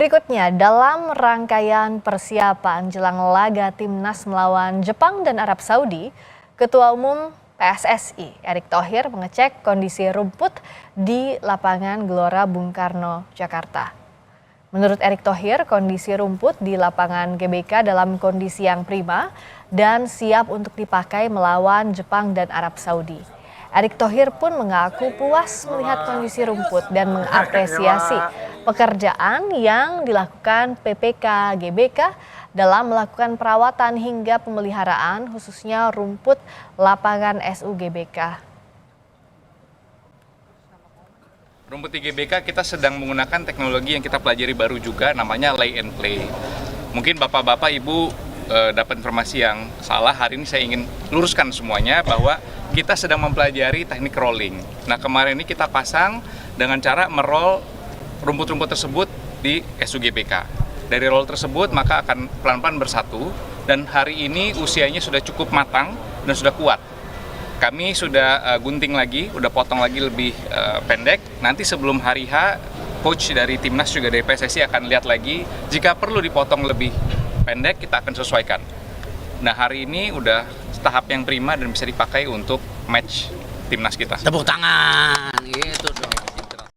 Berikutnya, dalam rangkaian persiapan jelang laga Timnas melawan Jepang dan Arab Saudi, Ketua Umum PSSI Erick Thohir mengecek kondisi rumput di lapangan Gelora Bung Karno, Jakarta. Menurut Erick Thohir, kondisi rumput di lapangan GBK dalam kondisi yang prima dan siap untuk dipakai melawan Jepang dan Arab Saudi. Erick Thohir pun mengaku puas melihat kondisi rumput dan mengapresiasi pekerjaan yang dilakukan PPK GBK dalam melakukan perawatan hingga pemeliharaan khususnya rumput lapangan SU GBK. Rumput di GBK kita sedang menggunakan teknologi yang kita pelajari baru juga, namanya lay and play. Mungkin bapak-bapak, ibu dapat informasi yang salah. Hari ini saya ingin luruskan semuanya bahwa kita sedang mempelajari teknik rolling. Nah, kemarin ini kita pasang dengan cara meroll rumput-rumput tersebut di SU GBK. Dari roll tersebut maka akan pelan-pelan bersatu, dan hari ini usianya sudah cukup matang dan sudah kuat. Kami sudah gunting lagi, udah potong lagi lebih pendek. Nanti sebelum hari H, coach dari Timnas juga dari PSSI akan lihat lagi. Jika perlu dipotong lebih pendek, kita akan sesuaikan. Nah, hari ini udah tahap yang prima dan bisa dipakai untuk match Timnas kita. Tepuk tangan, gitu dong.